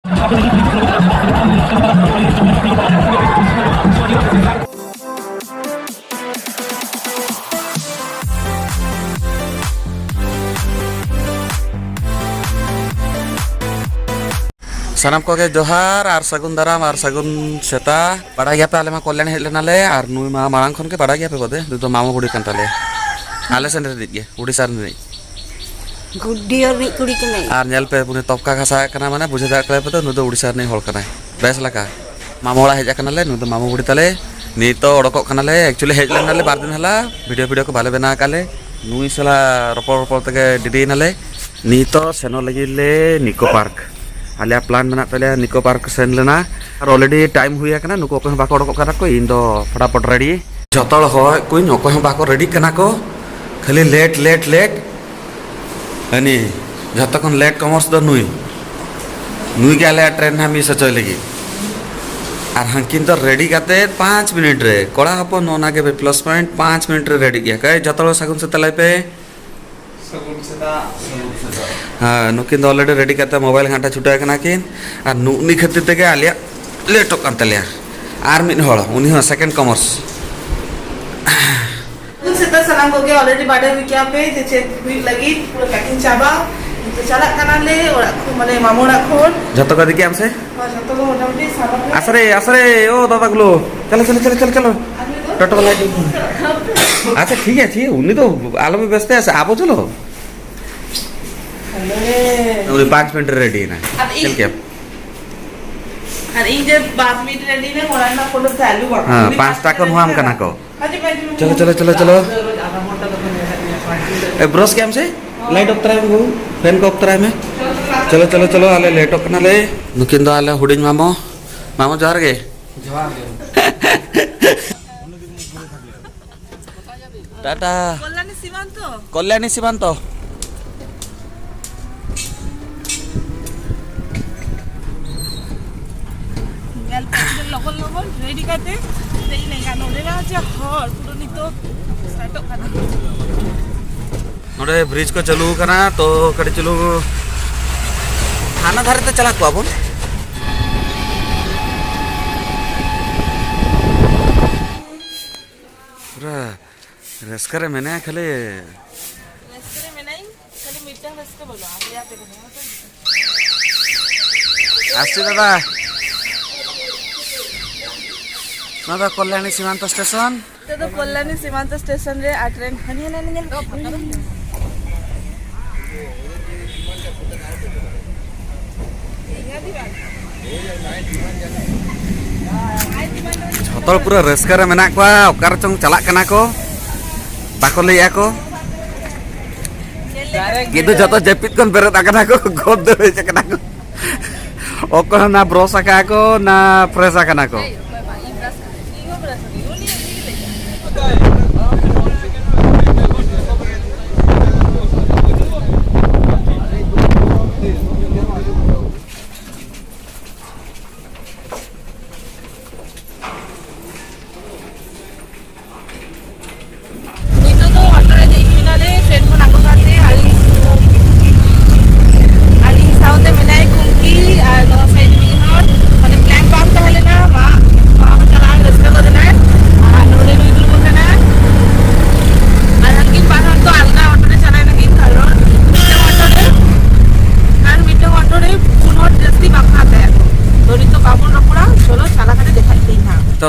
सानाम को के जोहार और सगुन दाराम और सगुन सेता बड़ा गया पे आले मा कल्याण हेज लेना ले और नुई मा मांग खन के बड़ा गया पे बदे दु तो मामो बुड़ी कान ताले आले सेन रे दिगे उड़ीसा रे गुड्डी और नी कुड़ी कने और नेल पे पुने तपका घासा कना माने बुझे दा पे तो नु तो उड़ीसा रे होल कना बेस लका मामोड़ा हेज कना ले नु तो मामो बुड़ी ताले नी तो ओडको कना ले एक्चुअली हेज लेना ले बार दिन हला वीडियो को भाले बना काले नुई सला रपड़ रपड़ तके डिडी नाले नी तो सेनो लगी ले निको पार्क आलिया प्लान मेना तले निको पार्क सेन लेना और ऑलरेडी टाइम हुई कना नुको को बाको ओडको कना को इन दो फटाफट रेडी जतल होय कोई नको बाको रेडी कना को खाली लेट लेट लेट अनि जतकन लेट कमर्स दो नुई नुई के आले ट्रेन हम मिस चले लगी और हंकिन तो रेडी करते 5 मिनट रे कोड़ा हपो नोना के प्लस पॉइंट 5 मिनट रे रेडी किया कहे जतल सगुन से तलाई पे हाँ नुकिन तो ऑलरेडी रेडी करते मोबाइल घंटा छुटा कना किन और नुनी खातिर ते के आलिया लेटो कान तलिया आर मिन होल उनी हो सेकंड कमर्स सेता सलाम को के ऑलरेडी बाडे विकिया पे जे चेक हुई लगी पूरा पैकिंग चाबा तो चला कना ले और माने मामोड़ा खोल जतो का देखि हमसे और जतो को मोटामोटी साबा आसरे ओ दादा गुलो चलो टोटो वाला अच्छा ठीक है उन्नी तो आलो में व्यस्त है आबो चलो अरे 5 मिनट रेडी ना चल के और ई जे 5 मिनट रेडी ने मोरा ना फोटो चालू कर हां 5 टाका हम कना को चलो ए ब्रश के हमसे लाइट ऑफ तराय में फैन को ऑफ तराय में चलो आले लेट ऑफ ना ले नुकिन दो आले हुडिन मामो जोहार गे टाटा कल्याणी सीमांत लगन रेडी करते तेई नहीं गानो रे राजा हर पुरनी तो स्टार्ट करना नोडे ब्रिज को चलू कना तो कड़ी चलू थाना धारे ते चला को आबो पूरा रेस्करे मैंने खाली मीटिंग रेस्क बोलो आप या पे आस्ते दादा ना कल्याणी सीमांत स्टेशन तो कल्याणी सीमांत स्टेशन रे आ ट्रेन हनी हनी झोतल पूरा रेस्का मेना को ओकार चंग चला कना को बाको लैया को किदु जतो जेपित कोन बेरत आकना को गोद दे चकना को ओको ना ब्रश आका को ना फ्रेश आकना को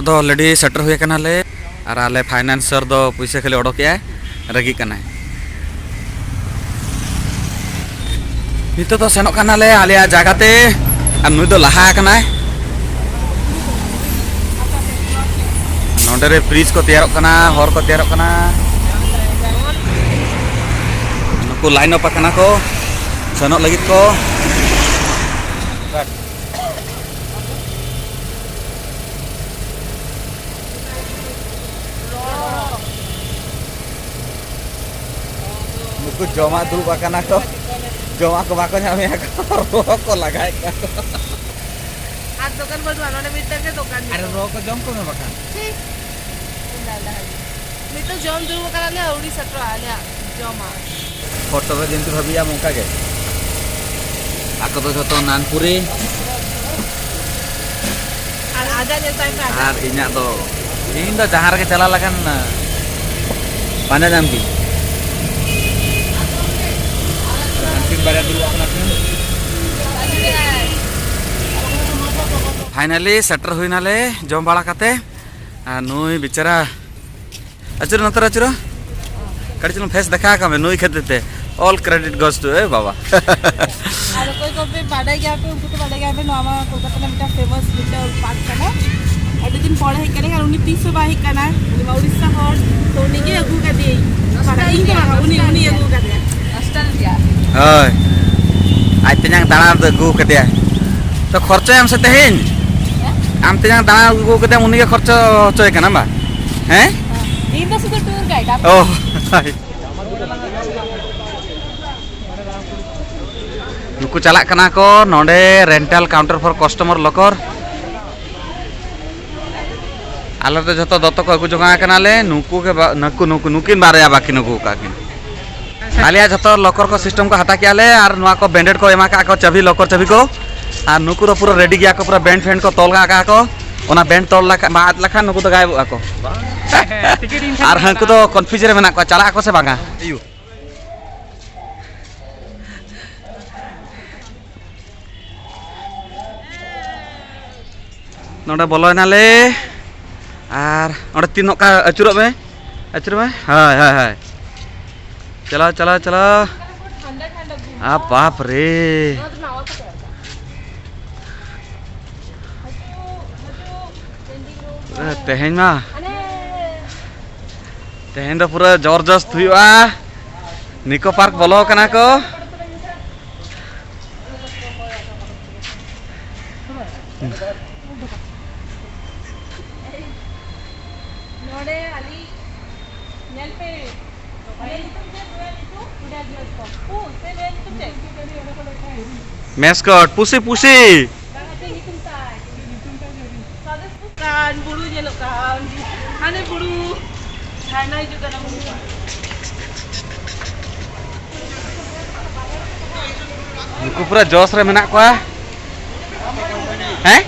तो ऑलरेडी सेटर हुए कना ले और आले फाइनेंसर दो पैसे खाली ओडो के रगी कना नितो तो सेनो कना ले आले जगहते और नुई तो लहा कना नोडे रे ब्रिज को तैयार कना हर को तैयार कना नुको लाइन अप कना को सेनो लगित को कुछ जमा दूर बकाना को जमा को बाको जामे को को लगाए का आज दुकान पर वालों मित्र के दुकान अरे रो को जम को में बका मित्र जम दूर बकाना ले औडी सट्रो आले जमा फोटो रे जेंति भाबिया मुका के आको तो जतो नानपुरी Ada jasa yang ada. Ar inya to. Ini do jahar ke chala lakan panjang jam ki. Nanti bayar dulu finally सेटर हुई नाले जम बाड़ा काते नुई बिचारा अचुर नतर अचुर कड़ी चलो फेस देखा का नुई खेते ऑल क्रेडिट गोस टू ए बाबा Ada kau pe pada gaya pe उनको तो pada gaya पे नॉर्मा कोलकाता में मिटा फेमस मिटा पार्क करना अभी दिन पढ़े है करने का उन्हीं 30 बाही करना उन्हीं उड़ीसा हॉट तो उन्हीं के अगू कर दिए pada ini kan उन्हीं अगू कर दिया ऑस्ट्रेलिया ओय आज तेजंग दाना अगू कर दिया तो खर्चो हम से तेहिन आम तेजंग दाना अगू कर दिया उन्हीं के खर्चो चोय करना बा हैं ini तो सुधर टूर गाइड आप ओह नुकु चला कना को नोडे rental counter for customer locker आले तो जतो दत्त को अगु जगा कनाले नुकु के नुकु नुकिन बारया बाकी नुकु काकिन आलिया जतो लॉकर को सिस्टम को हटा के आले और नुआ को बैंडेड को एमा का को चाबी लॉकर चाबी को और नुकु रो पूरा रेडी गया को पूरा बैंड फैन को तोल का को ओना बैंड तोल लखा बाद लखा नुकु तो गायब को और हंकु तो कन्फ्यूज रे मेना को चला को से बागा यू नोडे बोलो नाले और ओडे तीन का अचुरो में हाय हाय हाय चलो चलो चलो आ बाप रे तेहेन मा तेहेन तो पूरा जबरदस्त हुआ निको पार्क बोलो कना को नोडे अली नेल पे mascot pussy pussy kan bulu jelok kan ane bulu hanai juga nama नुकु पूरा जोश रे मेना को हैं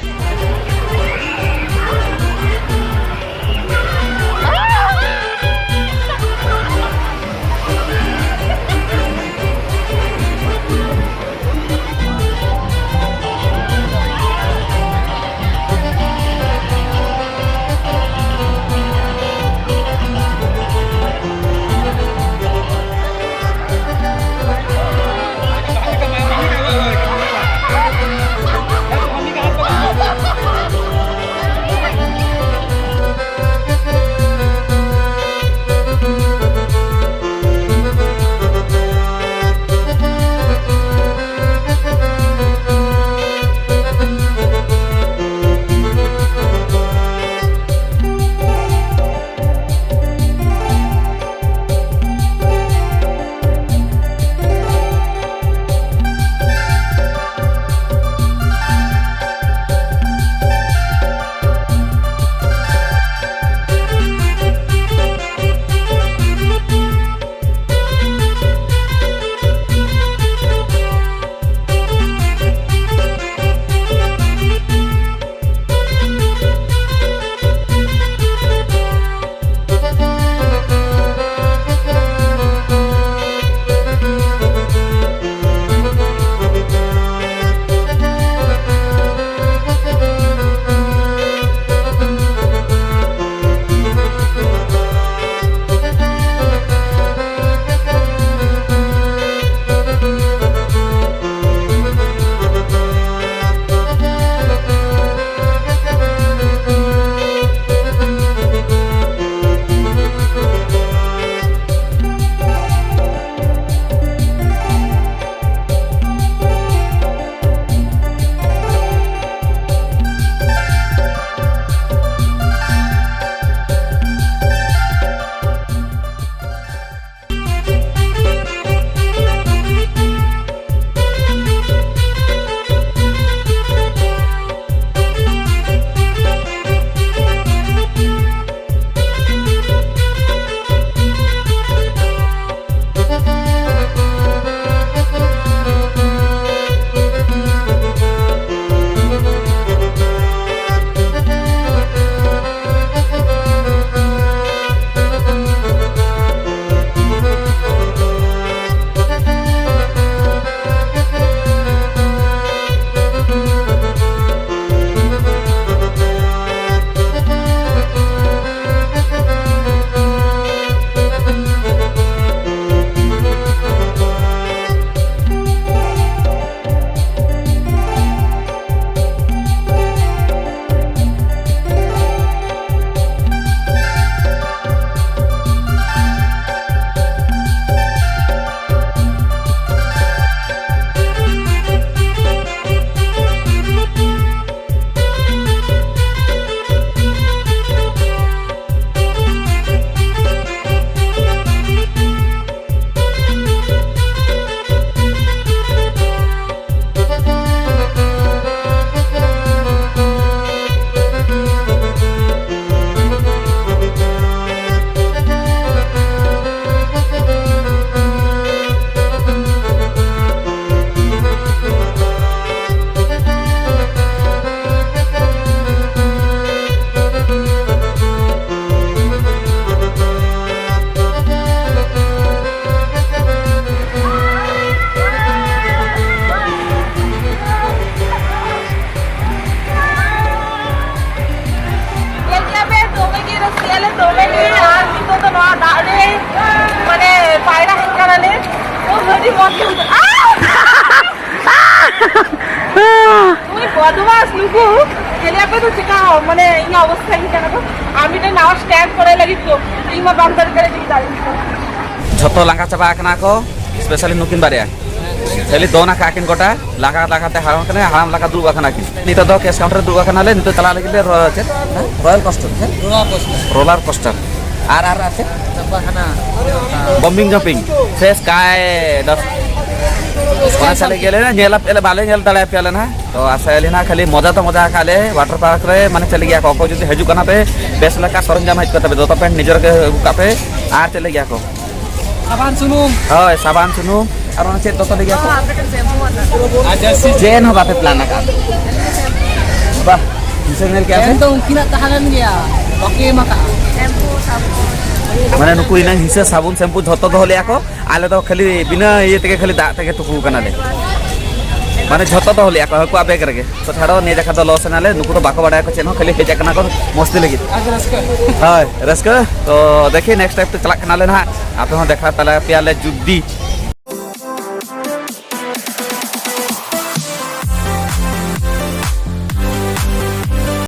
বদমাস নুকু খেলে আপে তো চিকা মানে এই অবস্থা কি জানো তো আমি তো নাও স্ট্যান্ড করে লাগি তো এই মা বাম করে দিই দাঁড়িয়ে ᱡᱷᱚᱛᱚ ᱞᱟᱸᱜᱟ ᱪᱟᱵᱟ ᱟᱠᱟᱱᱟ ᱠᱚ ᱥᱯᱮᱥᱟᱞᱤ ᱱᱩᱠᱤᱱ ᱵᱟᱨᱭᱟ ᱠᱷᱟᱹᱞᱤ ᱫᱚᱱ ᱟᱠᱟᱫ ᱠᱤᱱ ᱜᱚᱴᱟ ᱞᱟᱸᱜᱟ ᱞᱟᱸᱜᱟᱛᱮ ᱦᱟᱲᱟᱢ ᱠᱟᱱᱟ ᱦᱟᱲᱟᱢ ᱞᱟᱸᱜᱟ ᱫᱩᱲᱩᱵ ᱟᱠᱟᱱᱟ ᱠᱤᱱ ᱱᱤᱛᱚᱜ ᱫᱚ ᱠᱮᱥ ᱠᱟউন্ᱴᱟᱨ ᱨᱮ ᱫᱩᱲᱩᱵ ᱟᱠᱟᱱᱟᱞᱮ ᱱᱤᱛᱚᱜ ᱪᱟᱞᱟᱜ ᱞᱟᱹᱜᱤᱫ ᱞᱮ ᱪᱮᱫ ᱨᱚᱭᱟᱞ ᱠᱚᱥᱴᱟর রোলার কোস্টার আর আছে বম্বিং জাম্পিং সে স্কাই ᱚᱱᱟ ᱪᱟᱞᱮ ᱜᱮᱞᱮ ᱧᱮᱞ ᱟᱯᱮ ᱵᱟᱞᱮ ᱧᱮᱞ ᱫᱟᱲᱮ ᱟᱯᱮᱭᱟᱞᱮ ᱱᱟᱦᱟᱜ ᱛᱚ ᱟᱥᱟᱭᱟᱞᱤᱧ ᱱᱟᱦᱟᱜ ᱠᱷᱟᱹᱞᱤ ᱢᱚᱡᱟ ᱛᱚ ᱢᱚᱡᱟ ᱟᱠᱟᱫ ᱞᱮ ᱳᱣᱟᱴᱟᱨ ᱯᱟর্ক ᱨᱮ ᱢᱟᱱᱮ ᱪᱟᱞᱮ ᱜᱮᱭᱟ ᱠᱚ ᱚᱠᱚᱭ ᱡᱩᱫᱤ ᱦᱤᱡᱩᱜ ᱠᱟᱱᱟ ᱯᱮ ᱵᱮᱥ ᱞᱮᱠᱟ ᱥᱚᱨᱚᱧᱡᱟᱢ ᱦᱮᱡ ᱠᱟᱛᱮ ᱫᱚᱛᱚ ᱯᱮᱱᱴ ᱱᱤᱡᱮᱨ ᱜᱮ ᱟᱹᱜᱩ ᱠᱟᱜ ᱯᱮ ᱟᱨ ᱪᱟᱞᱮ ᱜᱮᱭᱟ ᱠᱚ Saban sunung. ᱦᱳᱭ ᱥᱟᱵᱟᱱ ᱥᱩᱱᱩᱢ ᱟᱨ ᱚᱱᱟ ᱪᱮᱫ ᱫᱚᱛᱚ ᱞᱟᱹᱜᱤᱫ ᱠᱚ Ada si ᱪᱮᱫ ᱦᱚᱸ ᱵᱟᱯᱮ ᱯᱞᱟᱱ ᱟᱠᱟᱫ ᱵᱟহ ᱫᱤᱥᱟᱹ ᱧᱮᱞ ᱠᱮᱜᱼᱟ ᱯᱮ Ento ungkina tahanan dia. Oke maka. ᱢᱟᱱᱮ ᱱᱩᱠᱩ ᱤᱱᱟᱹ ᱦᱤᱥᱟᱹ ᱥᱟᱵᱩᱱ ᱥᱮᱢᱯᱩ ᱡᱷᱚᱛᱚ ᱫᱚᱦᱚ ᱞᱮᱭᱟ ᱠᱚ ᱟᱞᱮ ᱫᱚ ᱠᱷᱟᱹᱞᱤ ᱵᱤᱱᱟᱹ ᱤᱭᱟᱹ ᱛᱮᱜᱮ ᱠᱷᱟᱹᱞि ᱫᱟᱜ ᱛᱮᱜᱮ ᱛᱩᱯᱩ ᱠᱟᱱᱟᱞᱮ ᱢᱟᱱᱮ ᱡᱷᱚᱛᱚ ᱫᱚᱦᱚ ᱞᱮᱭᱟ ᱠᱚ ᱦᱟᱹᱠᱩᱣᱟᱜ ᱵᱮᱜᱽ ᱨᱮᱜᱮ ᱛᱚ ᱪᱷᱟᱲᱚ ᱱᱤᱭᱟᱹ ᱡᱟᱠᱷᱟ ᱫᱚ ᱞᱚᱥ ᱮᱱᱟᱞᱮ ᱱᱩᱠᱩ ᱫᱚ ᱵᱟᱠᱚ ᱵᱟᱲᱟᱭᱟᱠᱚ ᱪᱮᱫ ᱦᱚᱸ ᱠᱷᱟᱹᱞി ᱦᱮᱡ ᱟᱠᱟᱱᱟ ᱠᱚ ᱢᱚᱥᱛᱤ ᱞᱟᱹᱜᱤᱫ Ada raska. ᱦᱳᱭ ᱨᱟᱹᱥᱠᱟᱹ ᱛᱚ ᱫᱮᱠᱷᱤ ᱱᱮᱠᱥᱴ ᱴᱟইᱢ ᱛᱮ ᱪᱟᱞᱟᱜ ᱠᱟᱱᱟᱞᱮ ᱱᱟᱦᱟᱜ ᱟᱯᱮ ᱦᱚᱸ ᱫᱮᱠᱷᱟ ᱛᱟᱞᱮ ᱯᱮᱭᱟᱞᱮ ᱡᱩᱫᱤ